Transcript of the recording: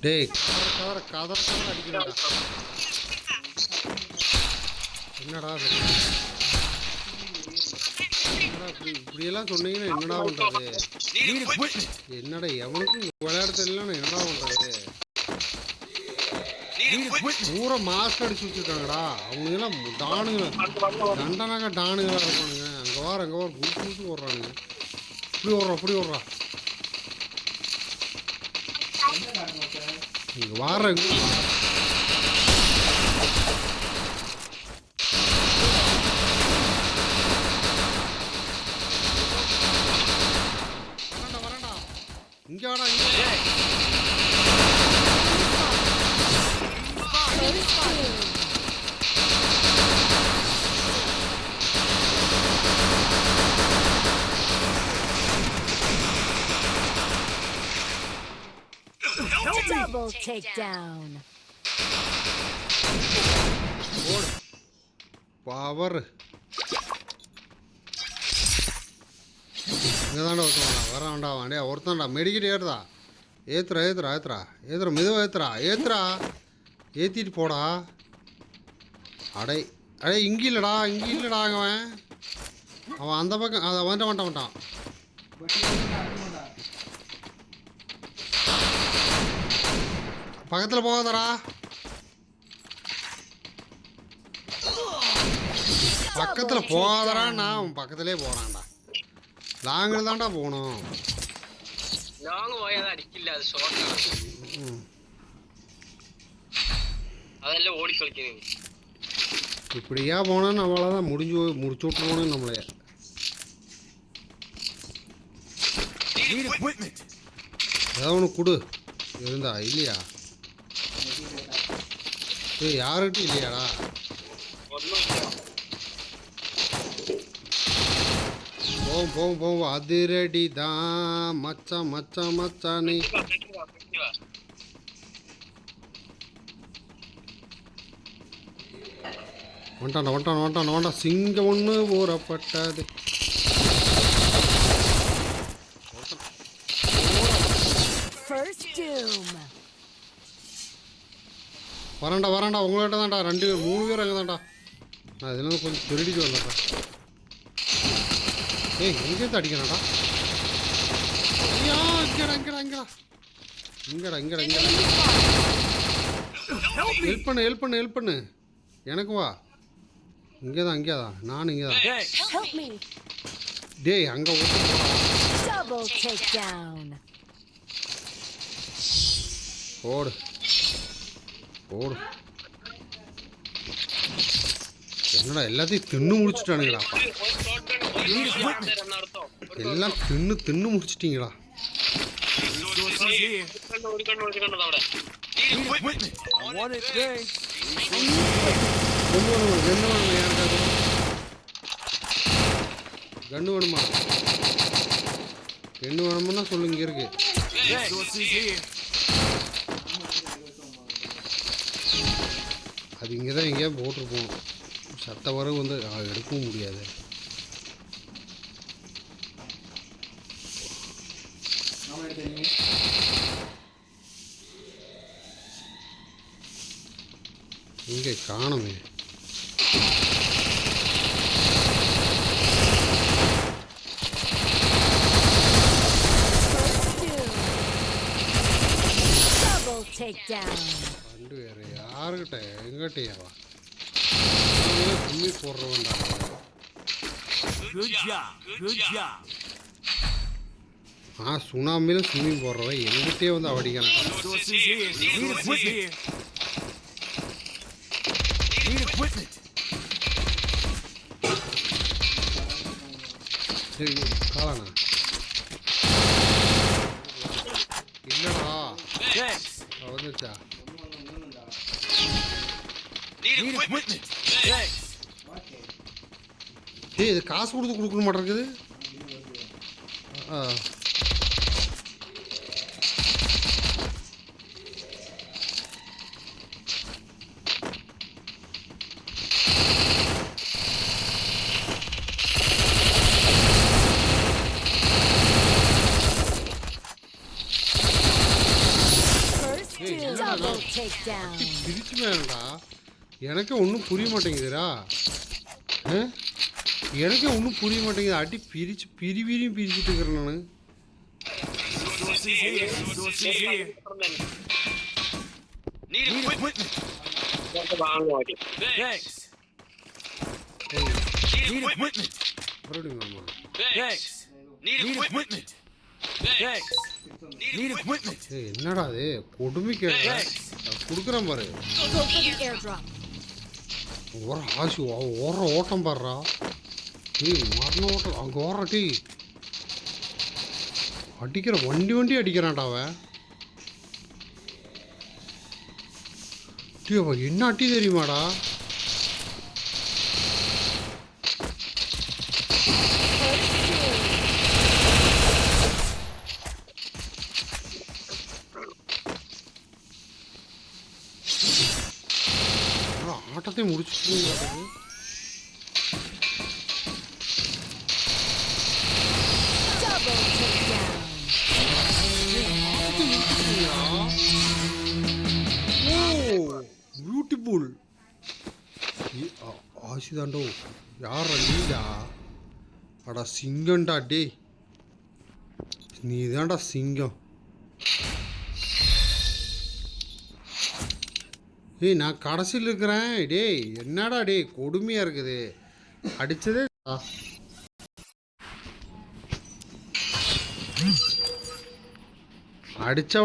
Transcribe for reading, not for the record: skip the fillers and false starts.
டேய் கதற அடிக்கிறடா. என்னடா இப்படியெல்லாம் சொன்னீங்கன்னா என்னடா பண்றது? என்னடா எவனுக்கும் விளையாட தெரியலன்னா என்னடா பண்றது? பூரா மாஸ்க் அடிச்சு வச்சுருக்காங்கடா. அவனுங்கெல்லாம் டானுங்க, தண்டனாக டானுங்களாக இருப்பானுங்க. அங்கே வார குடிச்சு குடிச்சு ஓடுறானுங்க. இப்படி ஓடுறா இங்கே வார வரேன்டா இங்கே வாடா இங்கே. Double takedown. பவர் இங்கே தாண்டா ஒருத்தவன்டா வரான்டா. வாண்டே ஒருத்தன்டா மெடிக்கிட்டு ஏறுதா. ஏத்துறா மெதுவாக ஏத்துறா ஏற்றிட்டு போடா. அடே இங்கே இல்லைடா அவன் அந்த பக்கம் அதை வந்துட்டான். பக்கத்தில் போகாதடா. பக்கத்தில் போகாதடா. நான் அவன் பக்கத்திலே போகிறான்டா. லாங்கில் தான்டா போகணும். இப்படியா போனோன்னு அவ்வளோதான் முடிச்சு விட்டுருவோன்னு நம்மளைய. ஏதாவது ஒன்று கொடு இருந்தா இல்லையா? யாருக்கிட்டும் இல்லையாடா? போவோம் அதிரடி தான் மச்சான் நீ. வந்துட்டான் சிங்கம் ஒன்று ஊறப்பட்டது. வரேன்டா உங்கள்கிட்ட தான்டா. 3 பேர் அங்கே தான்டா. நான் இதெல்லாம் கொஞ்சம் திருடிட்டு வரலடா. எங்கேருந்து அடிக்கிறான்டா? ஐயா இங்கடா. ஹெல்ப் பண்ணு எனக்கு வா. இங்கே தான் நானும் இங்கே தான். டேய் அங்கே ஓடு என்னடா எல்லாத்தையும் தின்னு முடிச்சுட்டானுங்களா? எல்லாம் தின்னு முடிச்சிட்டீங்களா? கண்ணு வேணுமா? கண்ணு வேணும்னா சொல்லுங்க, இருக்கு. அது இங்கே தான் எங்கேயா போட்டிருப்போம். சத்த வரவு வந்து எடுக்கவும் முடியாது. இங்கே காணுமே. ரெண்டு பேர் யாருக்கிட்ட எங்கிட்டயாவா? கும்மி போடுறவன்டா. சுனாமியில் சும்மி போடுறவன் எங்கிட்டே வந்து அவடிக்கிறான். காலானா இல்லடா வந்துச்சா? இது காசு கொடுக்க மாட்டேங்குது. Double takedown. பிரிச்சு வேணடா. எனக்கே ஒன்றும் புரிய மாட்டேங்குதுடா. எனக்கே ஒன்றும் புரிய மாட்டேங்குது. அடி பிரிச்சு பிரிவிரியும் பிரிச்சுட்டு இருக்கிறேன் நான். Need equipment. Thanks. Need equipment. மறுபடியும் வாமா. Thanks. Need equipment. Thanks. Need equipment. என்னடா அது கொடுமை கேட்க கொடுக்குறேன் பாரு. Go for the airdrop. ஓடுற ஓட்டம் பாடுறா. மரண ஓட்டம் அங்கே ஓடுற டீ அடிக்கிற வண்டி அடிக்கிறான்டா அவன். டீ அவன் என்ன அட்டி தெரியுமாடா? ஆட்டத்தை முடிச்சுட்டு Double takedown. பியூட்டிஃபுல். ஆசிதாண்டோ யாரா நீடா? அடா சிங்கம்டா டே, நீ தான்டா சிங்கம். நான் கடைசியில் இருக்கிறேன். டேய் என்னடா டே கொடுமையாக இருக்குது. அடித்ததே அடித்த